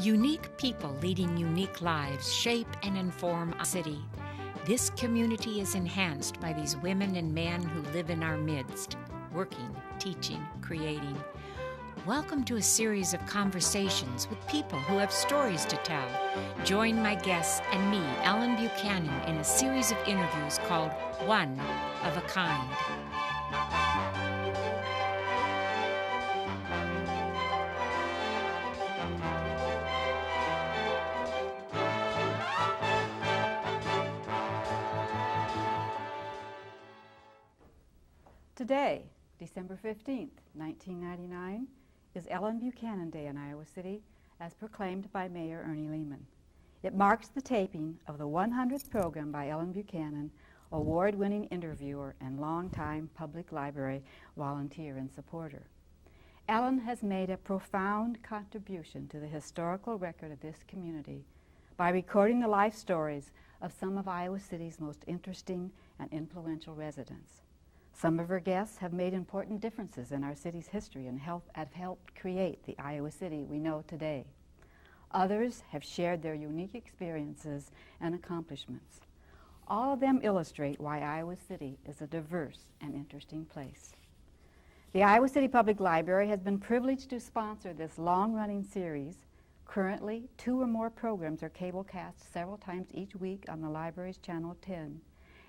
Unique people leading unique lives shape and inform our city. This community is enhanced by these women and men who live in our midst, working, teaching, creating. Welcome to a series of conversations with people who have stories to tell. Join my guests and me, Ellen Buchanan, in a series of interviews called One of a Kind. Today, December 15th, 1999, is Ellen Buchanan Day in Iowa City, as proclaimed by Mayor Ernie Lehman. It marks the taping of the 100th program by Ellen Buchanan, award-winning interviewer and longtime public library volunteer and supporter. Ellen has made a profound contribution to the historical record of this community by recording the life stories of some of Iowa City's most interesting and influential residents. Some of her guests have made important differences in our city's history and have helped create the Iowa City we know today. Others have shared their unique experiences and accomplishments. All of them illustrate why Iowa City is a diverse and interesting place. The Iowa City Public Library has been privileged to sponsor this long-running series. Currently, 2 or more programs are cablecast several times each week on the library's Channel 10.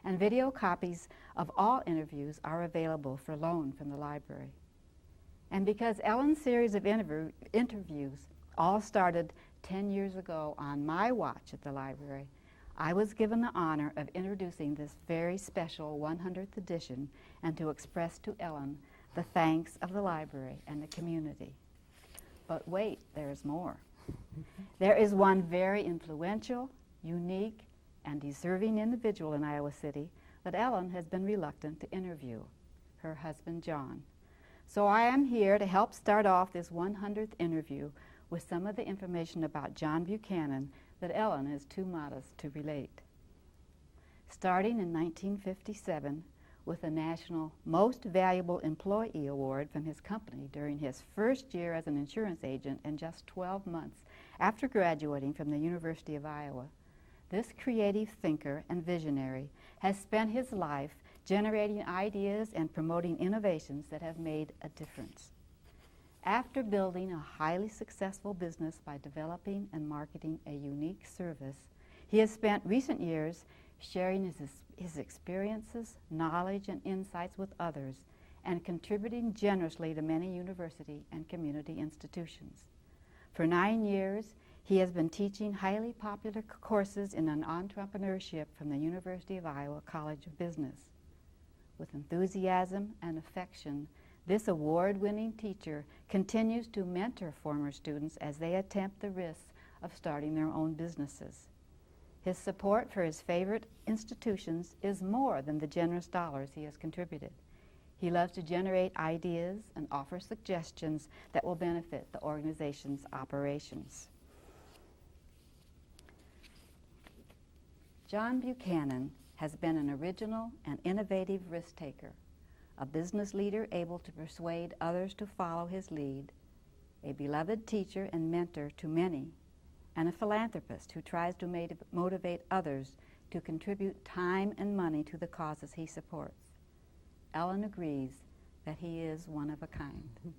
And video copies of all interviews are available for loan from the library. And because Ellen's series of interviews all started 10 years ago on my watch at the library, I was given the honor of introducing this very special 100th edition and to express to Ellen the thanks of the library and the community. But wait, there's more. There is one very influential, unique, and deserving individual in Iowa City that Ellen has been reluctant to interview, her husband John. So I am here to help start off this 100th interview with some of the information about John Buchanan that Ellen is too modest to relate. Starting in 1957 with the National Most Valuable Employee Award from his company during his first year as an insurance agent and just 12 months after graduating from the University of Iowa, this creative thinker and visionary has spent his life generating ideas and promoting innovations that have made a difference. After building a highly successful business by developing and marketing a unique service, he has spent recent years sharing his experiences, knowledge, and insights with others and contributing generously to many university and community institutions. For 9 years, he has been teaching highly popular courses in entrepreneurship from the University of Iowa College of Business. With enthusiasm and affection, this award-winning teacher continues to mentor former students as they attempt the risks of starting their own businesses. His support for his favorite institutions is more than the generous dollars he has contributed. He loves to generate ideas and offer suggestions that will benefit the organization's operations. John Buchanan has been an original and innovative risk-taker, a business leader able to persuade others to follow his lead, a beloved teacher and mentor to many, and a philanthropist who tries to motivate others to contribute time and money to the causes he supports. Ellen agrees that he is one of a kind.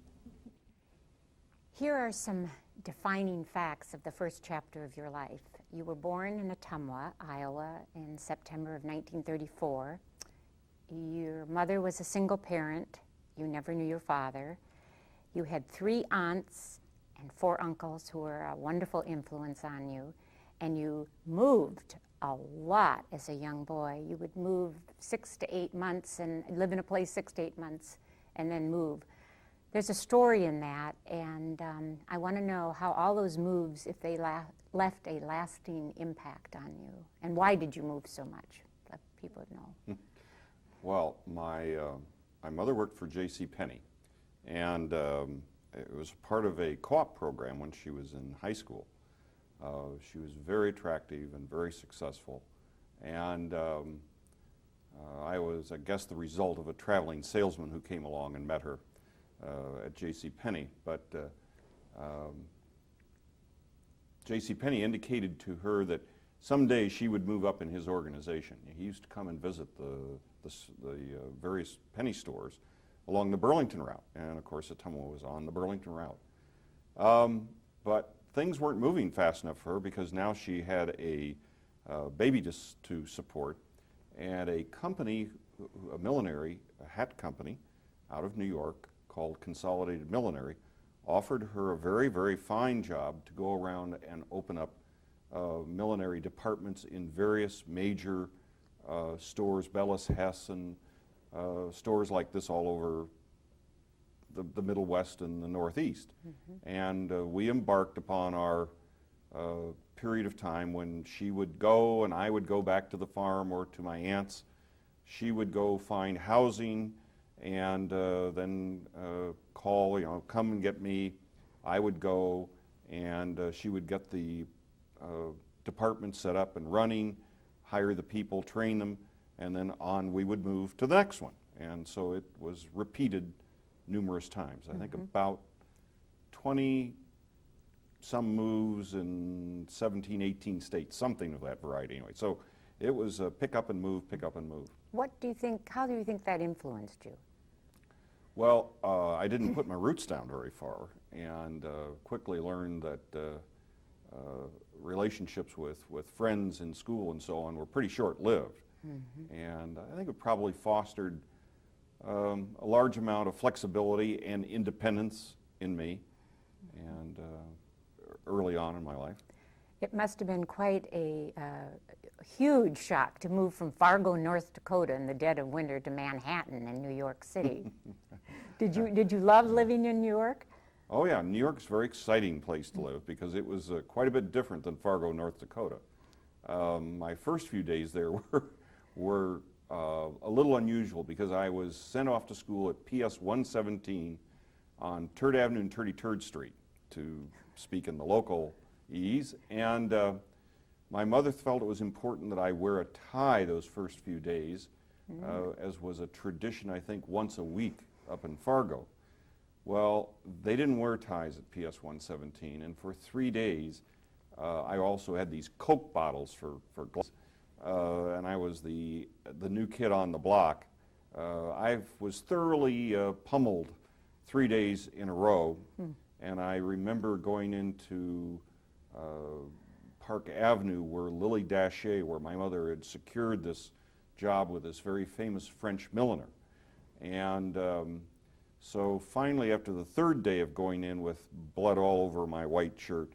Here are some defining facts of the first chapter of your life. You were born in Ottumwa, Iowa, in September of 1934. Your mother was a single parent. You never knew your father. You had 3 aunts and 4 uncles who were a wonderful influence on you. And you moved a lot as a young boy. You would move 6 to 8 months and live in a place 6 to 8 months and then move. There's a story in that, and I want to know how all those moves, if they left a lasting impact on you, and why did you move so much? Let people know. Well, my mother worked for J.C. Penney, and it was part of a co-op program when she was in high school. She was very attractive and very successful, and I was, I guess, the result of a traveling salesman who came along and met her at J.C. Penney. But J.C. Penney indicated to her that someday she would move up in his organization. He used to come and visit the various penny stores along the Burlington route, and of course Ottumwa was on the Burlington route. But things weren't moving fast enough for her because now she had a baby to support, and a company, a millinery, a hat company out of New York called Consolidated Millinery, offered her a very, very fine job to go around and open up millinery departments in various major stores, Bellis Hess, and stores like this all over the Middle West and the Northeast. Mm-hmm. And we embarked upon our period of time when she would go and I would go back to the farm or to my aunt's. She would go find housing and then call, come and get me. I would go, and she would get the department set up and running, hire the people, train them, and then on we would move to the next one. And so it was repeated numerous times. I think about 20 some moves in 17, 18 states, something of that variety anyway. So it was pick up and move, pick up and move. How do you think that influenced you? Well, I didn't put my roots down very far, and quickly learned that relationships with friends in school and so on were pretty short-lived. Mm-hmm. And I think it probably fostered a large amount of flexibility and independence in me, and early on in my life. It must have been quite a huge shock to move from Fargo, North Dakota in the dead of winter to Manhattan in New York City. Did you love living in New York? Oh yeah, New York's a very exciting place to live because it was quite a bit different than Fargo, North Dakota. My first few days there were a little unusual because I was sent off to school at PS 117 on 3rd Avenue and 33rd Street, to speak in the local ease, and my mother felt it was important that I wear a tie those first few days, as was a tradition, I think, once a week up in Fargo. Well, they didn't wear ties at PS 117, and for 3 days I also had these Coke bottles for glasses, and I was the new kid on the block. I was thoroughly pummeled 3 days in a row, and I remember going into Park Avenue where Lily Dachet, where my mother had secured this job with this very famous French milliner. And so finally, after the 3rd day of going in with blood all over my white shirt,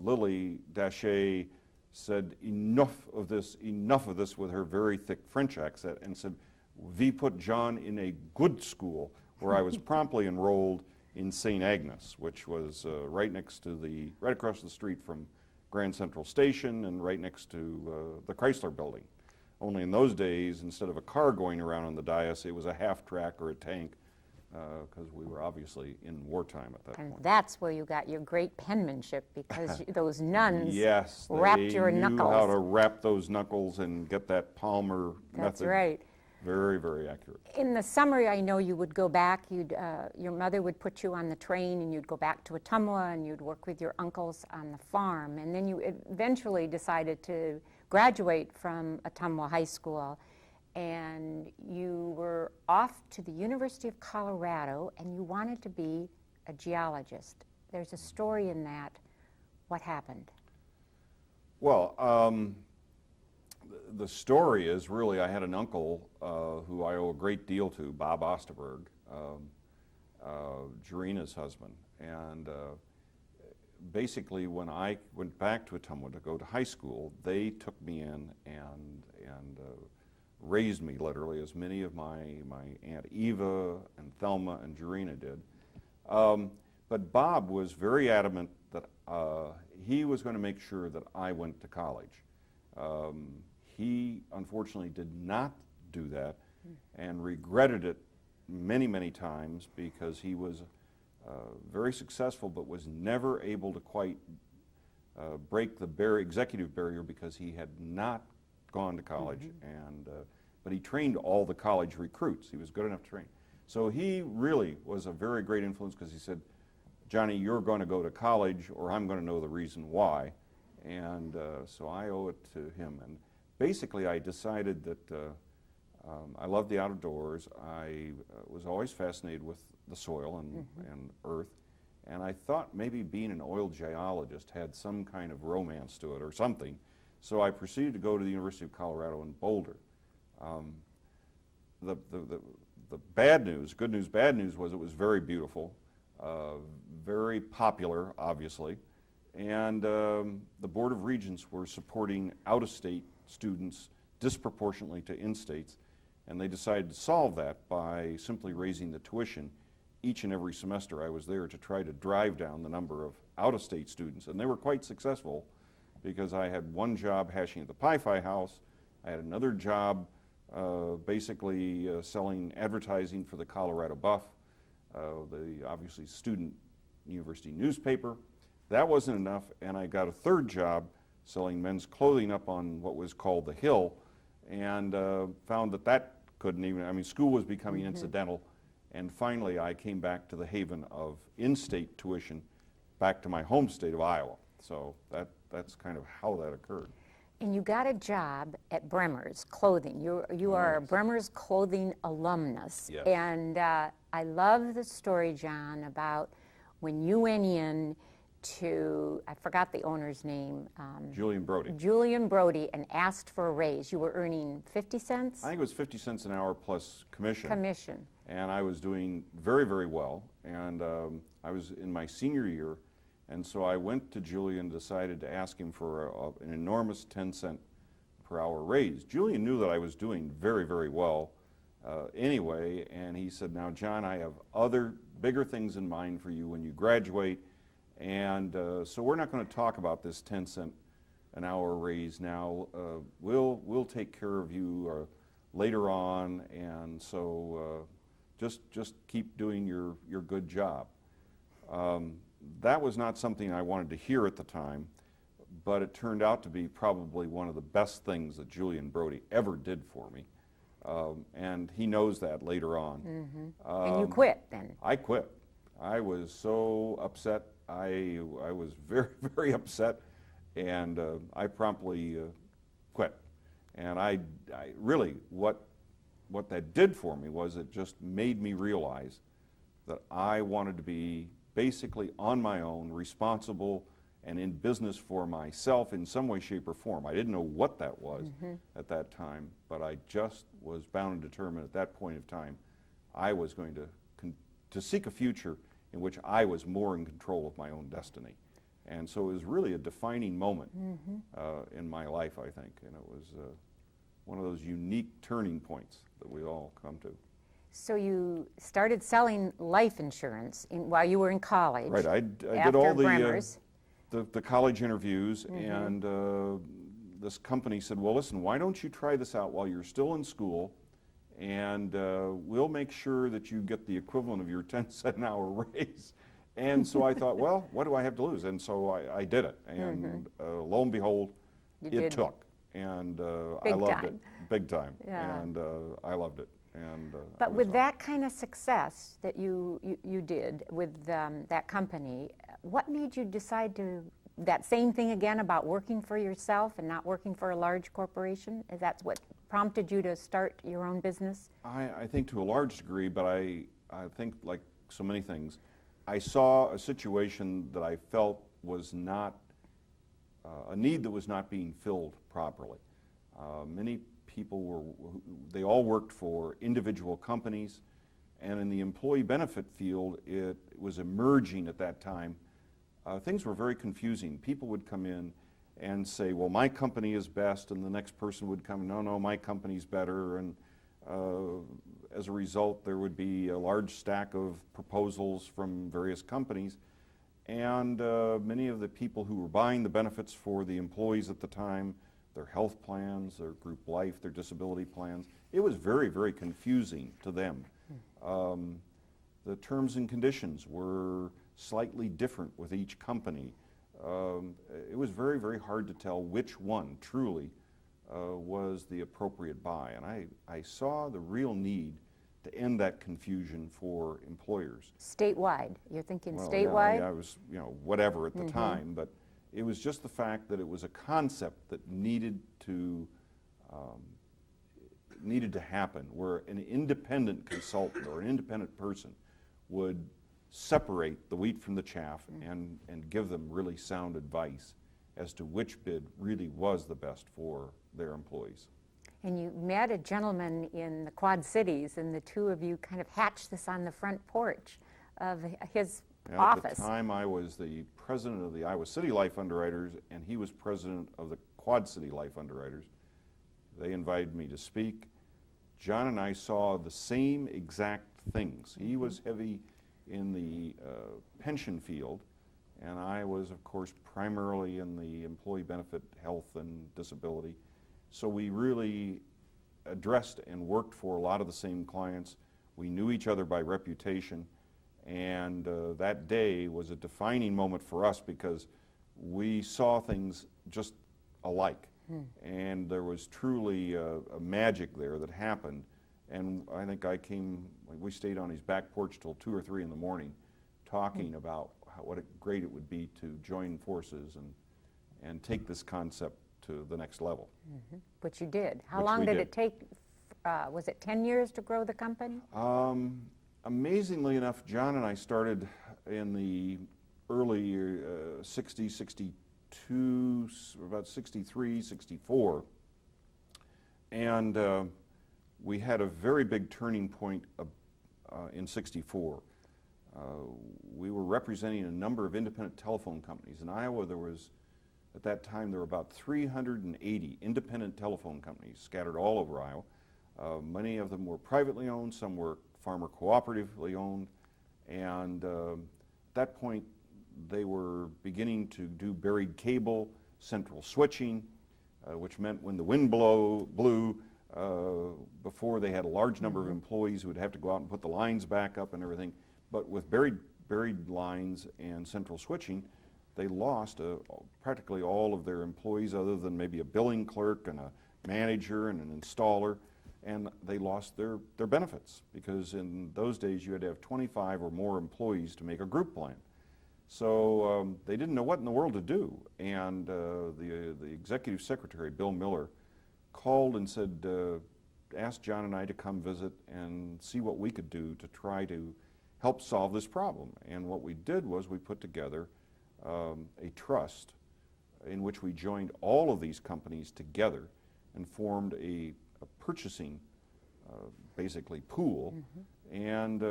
Lily Dachet said, enough of this, with her very thick French accent, and said, "We put John in a good school," where I was promptly enrolled in St. Agnes, which was right across the street from Grand Central Station and right next to the Chrysler Building. Only in those days, instead of a car going around on the dais, it was a half-track or a tank, because we were obviously in wartime at that point. And that's where you got your great penmanship, because those nuns wrapped your knuckles. Yes, they knew how to knuckles. wrap those knuckles and get that Palmer method. That's right. Very, very accurate. In the summer, I know you would go back, your mother would put you on the train and you'd go back to Ottumwa and you'd work with your uncles on the farm. And then you eventually decided to graduate from Ottumwa High School, and you were off to the University of Colorado and you wanted to be a geologist. There's a story in that. What happened? Well, the story is really I had an uncle who I owe a great deal to, Bob Osterberg, Jarina's husband. And basically when I went back to Ottumwa to go to high school, they took me in and raised me literally, as many of my Aunt Eva and Thelma and Jarina did. But Bob was very adamant that he was going to make sure that I went to college. He unfortunately did not do that and regretted it many, many times, because he was very successful but was never able to quite break the executive barrier, because he had not gone to college, but he trained all the college recruits. He was good enough to train. So he really was a very great influence, because he said, Johnny, you're going to go to college or I'm going to know the reason why. And so I owe it to him. And basically I decided that I love the outdoors. I was always fascinated with the soil and earth. And I thought maybe being an oil geologist had some kind of romance to it or something. So I proceeded to go to the University of Colorado in Boulder. The bad news, good news, bad news was it was very beautiful, very popular, obviously. And the Board of Regents were supporting out-of-state students disproportionately to in-states. And they decided to solve that by simply raising the tuition each and every semester. I was there to try to drive down the number of out-of-state students. And they were quite successful because I had one job hashing at the Pi-Fi house. I had another job basically selling advertising for the Colorado Buff, the obviously student university newspaper. That wasn't enough, and I got a third job selling men's clothing up on what was called the Hill, and found that that couldn't even, I mean, school was becoming incidental, and finally I came back to the haven of in-state tuition, back to my home state of Iowa. So that's kind of how that occurred. And you got a job at Bremer's Clothing. You are a Bremer's Clothing alumnus. Yes. And I love the story, John, about when you went in to, I forgot the owner's name. Julian Brody. Julian Brody, and asked for a raise. You were earning 50 cents? I think it was 50 cents an hour plus commission. Commission. And I was doing very, very well. And I was in my senior year. And so I went to Julian and decided to ask him for an enormous 10-cent per hour raise. Julian knew that I was doing very, very well anyway, and he said, now, John, I have other bigger things in mind for you when you graduate, and so we're not going to talk about this 10-cent an hour raise now. We'll take care of you later on, and so just keep doing your good job. That was not something I wanted to hear at the time, but it turned out to be probably one of the best things that Julian Brody ever did for me. And he knows that later on. And you quit then? I quit. I was so upset. I was very, very upset, and I promptly quit. And I really, what that did for me was it just made me realize that I wanted to be basically on my own, responsible, and in business for myself in some way, shape, or form. I didn't know what that was at that time, but I just was bound and determined at that point of time I was going to seek a future in which I was more in control of my own destiny. And so it was really a defining moment in my life, I think, and it was one of those unique turning points that we all come to. So you started selling life insurance while you were in college. Right, I did all the college interviews, and this company said, well, listen, why don't you try this out while you're still in school, and we'll make sure that you get the equivalent of your 10-cent an hour raise. And so I thought, well, what do I have to lose? And so I did it, and lo and behold, it took, and I loved it, big time, and I loved it. And, but with that kind of success that you did with that company, what made you decide to that same thing again about working for yourself and not working for a large corporation? Is that what prompted you to start your own business? I think to a large degree, but I think like so many things, I saw a situation that I felt was not, a need that was not being filled properly. Many people they all worked for individual companies, and in the employee benefit field, it was emerging at that time. Things were very confusing. People would come in and say, well, my company is best, and the next person would come, no, my company's better, and as a result, there would be a large stack of proposals from various companies, and many of the people who were buying the benefits for the employees at the time, their health plans, their group life, their disability plans. It was very, very confusing to them. The terms and conditions were slightly different with each company. It was very, very hard to tell which one truly was the appropriate buy. And I saw the real need to end that confusion for employers. Statewide, you're thinking Well, statewide? yeah, I was, whatever at the time, but it was just the fact that it was a concept that needed to happen, where an independent consultant or an independent person would separate the wheat from the chaff and give them really sound advice as to which bid really was the best for their employees. And you met a gentleman in the Quad Cities, and the two of you kind of hatched this on the front porch of his office. At the time, I was the president of the Iowa City Life Underwriters, and he was president of the Quad City Life Underwriters. They invited me to speak. John and I saw the same exact things. He was heavy in the pension field, and I was, of course, primarily in the employee benefit, health, and disability. So we really addressed and worked for a lot of the same clients. We knew each other by reputation, and that day was a defining moment for us because we saw things just alike. And there was truly a magic there that happened. And I think we stayed on his back porch till 2 or 3 in the morning talking about what great it would be to join forces and take this concept to the next level. Which you did. How Which long we did did. it take? Was it 10 years to grow the company? Amazingly enough, John and I started in the early 60s, 62, about 63, 64. And we had a very big turning point in 64. We were representing a number of independent telephone companies. In Iowa, at that time, there were about 380 independent telephone companies scattered all over Iowa. Many of them were privately owned, some were farmer cooperatively owned, and at that point, they were beginning to do buried cable, central switching, which meant when the wind blew, before they had a large number of employees who would have to go out and put the lines back up and everything. But with buried lines and central switching, they lost practically all of their employees other than maybe a billing clerk and a manager and an installer, and they lost their benefits because in those days you had to have 25 or more employees to make a group plan. So they didn't know what in the world to do, and the executive secretary, Bill Miller, called and said, asked John and I to come visit and see what we could do to try to help solve this problem. And what we did was we put together a trust in which we joined all of these companies together and formed a purchasing, basically, pool, and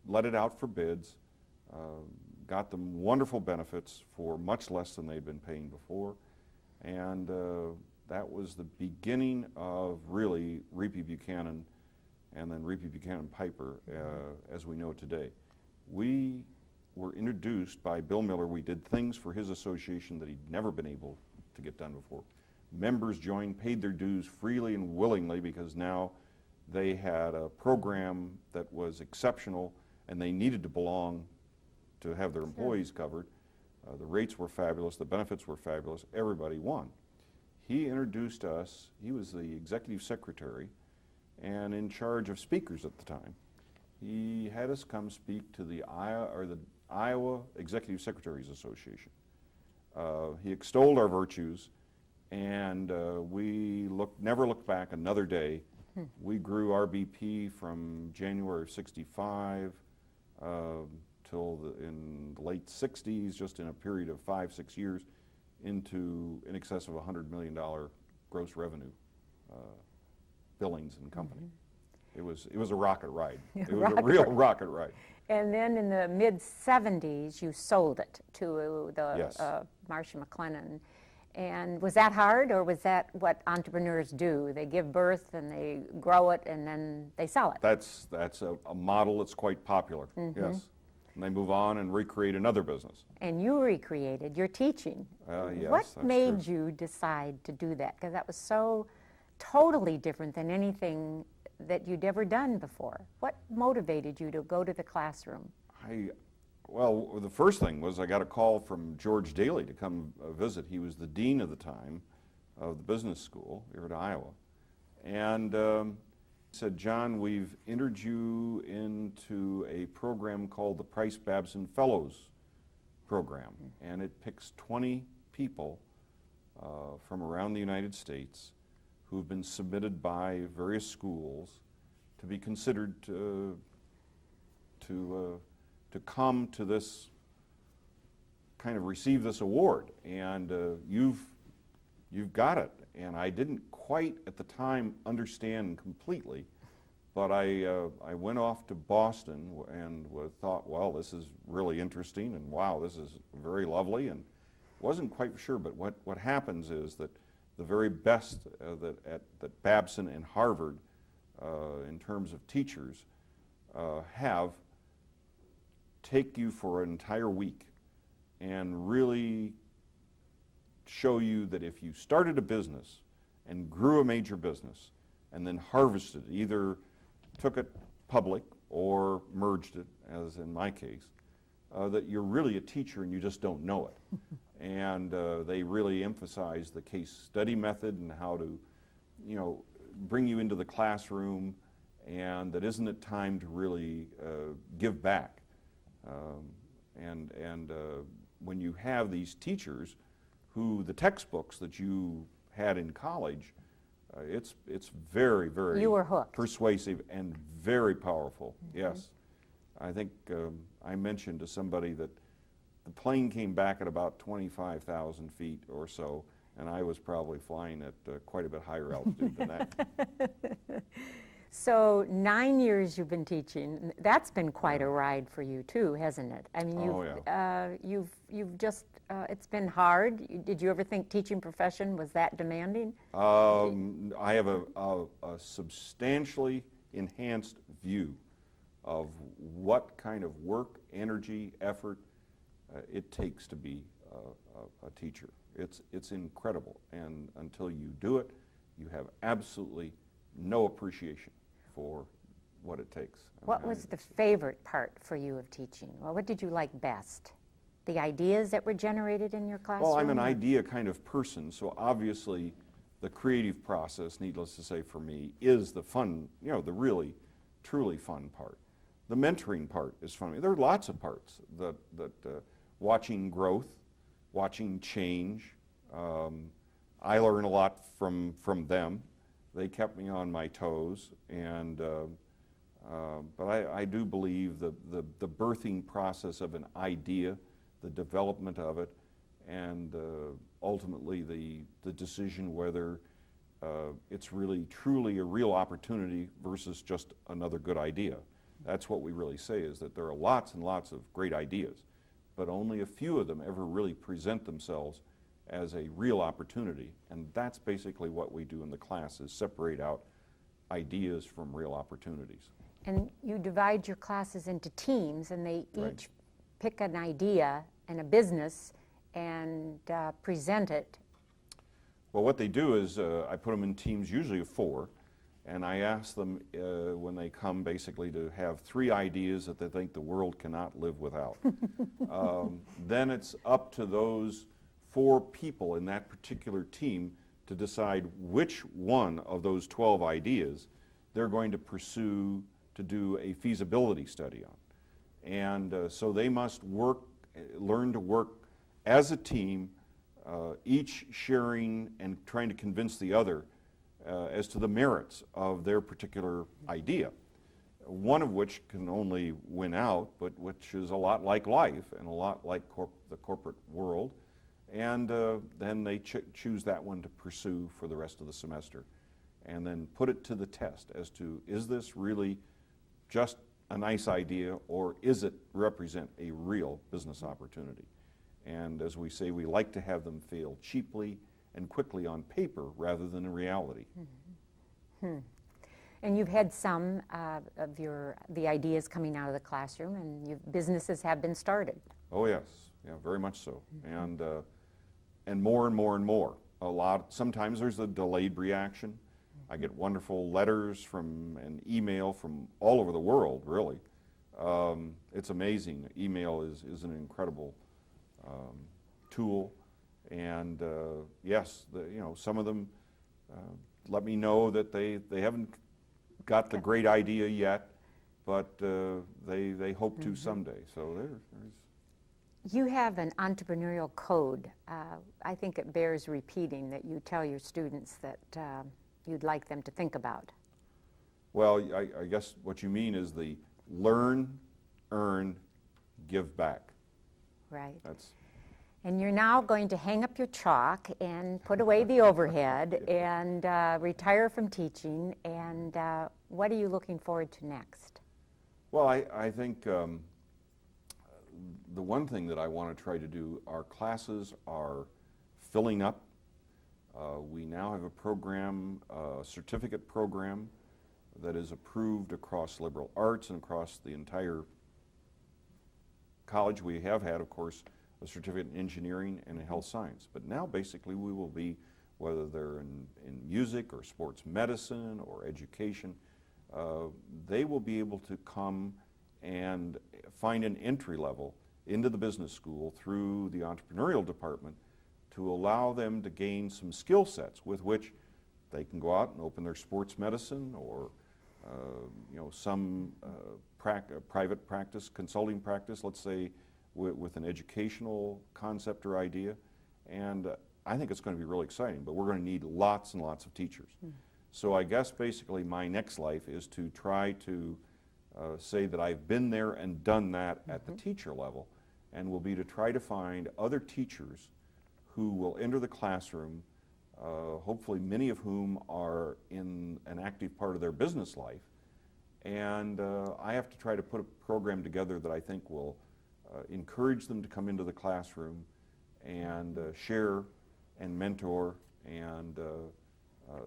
let it out for bids, got them wonderful benefits for much less than they'd been paying before, and that was the beginning of really Reapy Buchanan and then Reapy Buchanan Piper as we know it today. We were introduced by Bill Miller. We did things for his association that he'd never been able to get done before. Members joined, paid their dues freely and willingly because now they had a program that was exceptional and they needed to belong to have their employees covered. The rates were fabulous, the benefits were fabulous, everybody won. He introduced us, he was the executive secretary and in charge of speakers at the time. He had us come speak to the Iowa Executive Secretaries Association. He extolled our virtues, and we never looked back another day. We grew RBP from January of 65 till in the late 60s, just in a period of 5-6 years, into in excess of $100 million gross revenue billings and company. It was a rocket ride. It was a real rocket ride. And then in the mid-70s, you sold it to the Yes. Marcia McLennan. And was that hard, or was that what entrepreneurs do? They give birth and they grow it and then they sell it. That's a model that's quite popular, yes. And they move on and recreate another business. And you recreated your teaching. Yes, What that's made true. you decide to do that? Because that was so totally different than anything that you'd ever done before. What motivated you to go to the classroom? Well, the first thing was I got a call from George Daly to come visit. He was the dean of the time of the business school here at Iowa. And Said, John, we've entered you into a program called the Price Babson Fellows Program, and it picks 20 people from around the United States who've been submitted by various schools to be considered to come to this, kind of receive this award, and you've got it. And I didn't quite at the time understand completely, but I went off to Boston and thought, well, this is really interesting, and wow, this is very lovely, and wasn't quite sure. But what happens is that the very best that Babson and Harvard, in terms of teachers, have take you for an entire week and really show you that if you started a business and grew a major business and then harvested it, either took it public or merged it, as in my case, that you're really a teacher and you just don't know it. And they really emphasize the case study method and how to, bring you into the classroom, and that isn't it time to really give back. When you have these teachers who the textbooks that you had in college, it's very, very You were hooked. persuasive and very powerful. Yes. I think I mentioned to somebody that the plane came back at about 25,000 feet or so, and I was probably flying at quite a bit higher altitude than that. So 9 years you've been teaching. That's been quite a ride for you too, hasn't it? I mean, you've just it's been hard. Did you ever think teaching profession was that demanding? I have a substantially enhanced view of what kind of work, energy, effort it takes to be a teacher. It's incredible, and until you do it, you have absolutely no appreciation for what it takes. What was the favorite part for you of teaching? Well, what did you like best? The ideas that were generated in your classroom? Well, I'm an idea kind of person, so obviously the creative process, needless to say for me, is the fun, the really, truly fun part. The mentoring part is fun. There are lots of parts that watching growth, watching change. I learn a lot from them. They kept me on my toes, and but I do believe the birthing process of an idea, the development of it, and ultimately the decision whether it's really truly a real opportunity versus just another good idea. That's what we really say, is that there are lots and lots of great ideas, but only a few of them ever really present themselves as a real opportunity, and that's basically what we do in the class, is separate out ideas from real opportunities. And you divide your classes into teams, and they each pick an idea and a business and present it. Well, what they do is I put them in teams usually of 4, and I ask them when they come basically to have 3 ideas that they think the world cannot live without. Then it's up to those 4 people in that particular team to decide which one of those 12 ideas they're going to pursue to do a feasibility study on. And so they must learn to work as a team, each sharing and trying to convince the other as to the merits of their particular idea, one of which can only win out, but which is a lot like life and a lot like the corporate world. And then they choose that one to pursue for the rest of the semester, and then put it to the test as to, is this really just a nice idea, or is it represent a real business opportunity? And as we say, we like to have them fail cheaply and quickly on paper rather than in reality. And you've had some of the ideas coming out of the classroom, and businesses have been started. Oh yes, yeah, very much so. And more and more and more. Sometimes there's a delayed reaction. I get wonderful letters and email from all over the world, really. It's amazing. Email is an incredible tool. And yes, some of them let me know that they haven't got the great idea yet, but they hope to someday. So there's You have an entrepreneurial code. I think it bears repeating that you tell your students that you'd like them to think about. well, I guess what you mean is the learn, earn, give back. Right. That's And you're now going to hang up your chalk and put away the overhead and retire from teaching. And what are you looking forward to next? well. I think the one thing that I want to try to do. Our classes are filling up. We now have a program, a certificate program, that is approved across liberal arts and across the entire college. We have had, of course, a certificate in engineering and in health science. But now basically we will be, whether they're in music or sports medicine or education, they will be able to come and find an entry level into the business school through the entrepreneurial department to allow them to gain some skill sets with which they can go out and open their sports medicine or some private practice, consulting practice, let's say, with an educational concept or idea. And I think it's going to be really exciting, but we're going to need lots and lots of teachers. So I guess basically my next life is to try to say that I've been there and done that at the teacher level, and will be to try to find other teachers who will enter the classroom, hopefully many of whom are in an active part of their business life. And I have to try to put a program together that I think will encourage them to come into the classroom and share and mentor, and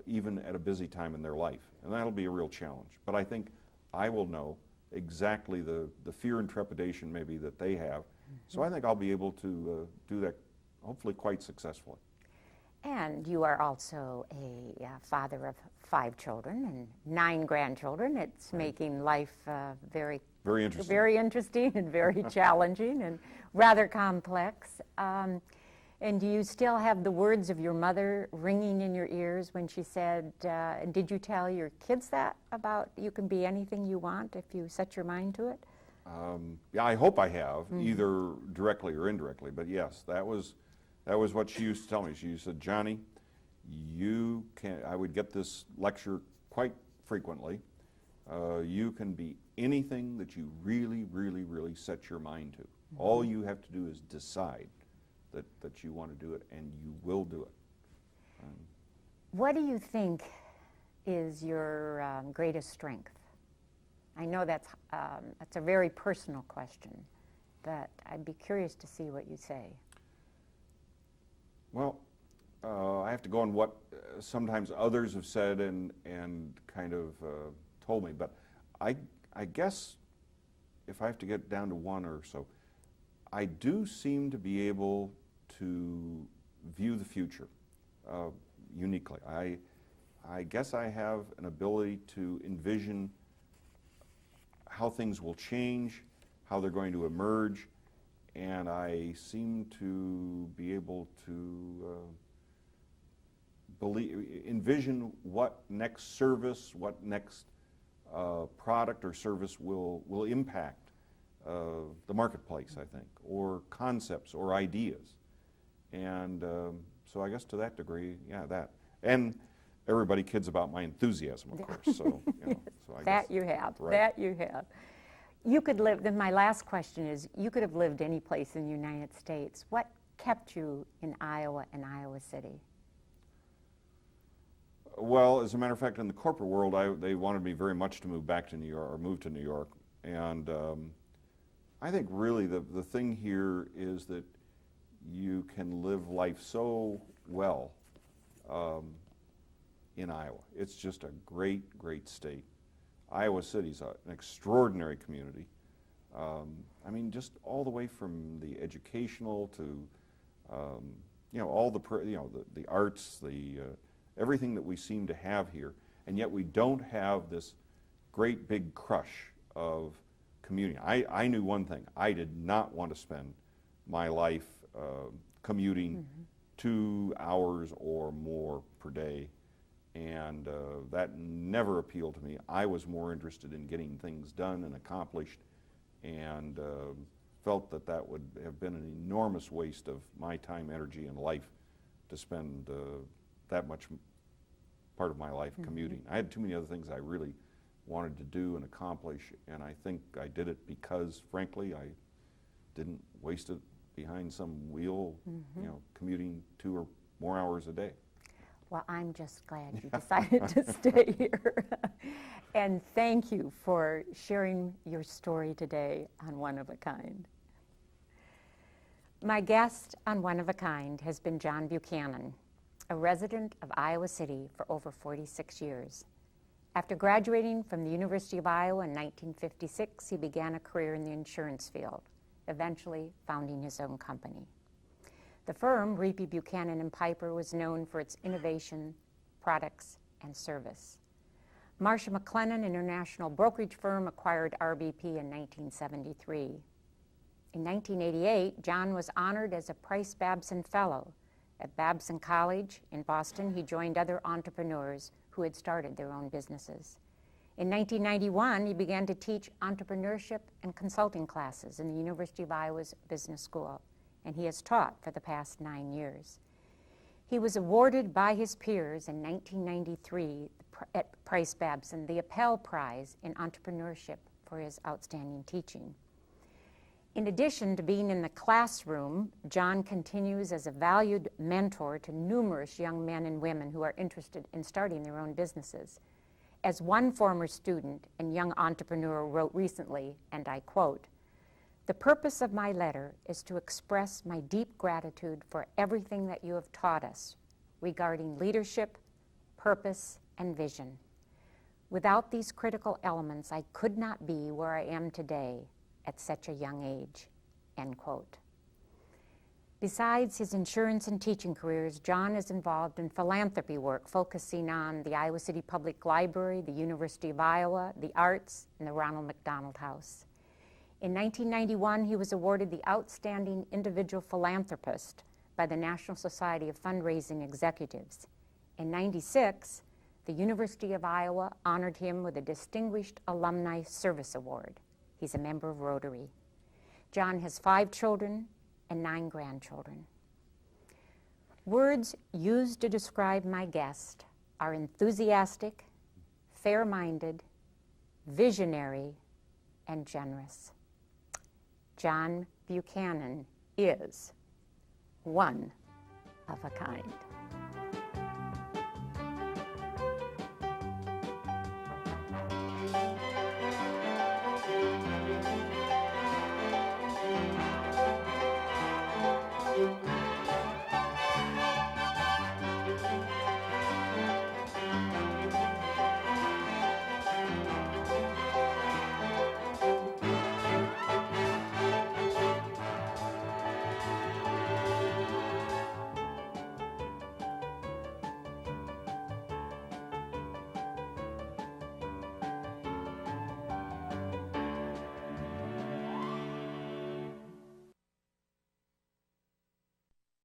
even at a busy time in their life. And that'll be a real challenge. But I think I will know exactly the fear and trepidation maybe that they have. So I think I'll be able to do that hopefully quite successfully. And you are also a father of 5 children and 9 grandchildren. It's making life very interesting. Very interesting and very challenging and rather complex. And do you still have the words of your mother ringing in your ears when she said, did you tell your kids that about you can be anything you want if you set your mind to it? Yeah, I hope I have, either directly or indirectly. But yes, that was what she used to tell me. She said, Johnny, you can, I would get this lecture quite frequently, you can be anything that you really, really, really set your mind to. All you have to do is decide that you want to do it, and you will do it. What do you think is your greatest strength? I know that's a very personal question, but I'd be curious to see what you say. Well, I have to go on what sometimes others have said and kind of told me, but I guess if I have to get down to one or so, I do seem to be able to view the future uniquely. I guess I have an ability to envision how things will change, how they're going to emerge, and I seem to be able to envision what next service, what next product or service will impact the marketplace, I think, or concepts or ideas. And so I guess to that degree, yeah, that. And everybody kids about my enthusiasm, of course. So, so I that guess, you have. right. That you have. You could live, then my last question is, you could have lived any place in the United States. What kept you in Iowa and Iowa City? Well, as a matter of fact, in the corporate world, they wanted me very much to move back to New York, or move to New York. And I think really the thing here is that you can live life so well in Iowa. It's just a great, great state. Iowa City's an extraordinary community. I mean, just all the way from the educational to, all the arts, everything that we seem to have here, and yet we don't have this great big crush of commuting. I knew one thing: I did not want to spend my life commuting 2 hours or more per day. and that never appealed to me. I was more interested in getting things done and accomplished, and felt that that would have been an enormous waste of my time, energy, and life to spend that much part of my life commuting. I had too many other things I really wanted to do and accomplish, and I think I did it because, frankly, I didn't waste it behind some wheel, you know, commuting 2 or more hours a day. Well, I'm just glad you decided to stay here. And thank you for sharing your story today on One of a Kind. My guest on One of a Kind has been John Buchanan, a resident of Iowa City for over 46 years. After graduating from the University of Iowa in 1956, he began a career in the insurance field, eventually founding his own company. The firm, Reapy, Buchanan and Piper, was known for its innovation, products, and service. Marcia McLennan International Brokerage Firm acquired RBP in 1973. In 1988, John was honored as a Price Babson Fellow. At Babson College in Boston, he joined other entrepreneurs who had started their own businesses. In 1991, he began to teach entrepreneurship and consulting classes in the University of Iowa's Business School, and he has taught for the past 9 years. He was awarded by his peers in 1993 at Price Babson the Appel Prize in Entrepreneurship for his outstanding teaching. In addition to being in the classroom, John continues as a valued mentor to numerous young men and women who are interested in starting their own businesses. As one former student and young entrepreneur wrote recently, and I quote, "The purpose of my letter is to express my deep gratitude for everything that you have taught us regarding leadership, purpose, and vision. Without these critical elements, I could not be where I am today at such a young age," end quote. Besides his insurance and teaching careers, John is involved in philanthropy work focusing on the Iowa City Public Library, the University of Iowa, the arts, and the Ronald McDonald House. In 1991, he was awarded the Outstanding Individual Philanthropist by the National Society of Fundraising Executives. In '96, the University of Iowa honored him with a Distinguished Alumni Service Award. He's a member of Rotary. John has 5 children and 9 grandchildren. Words used to describe my guest are enthusiastic, fair-minded, visionary, and generous. John Buchanan is one of a kind.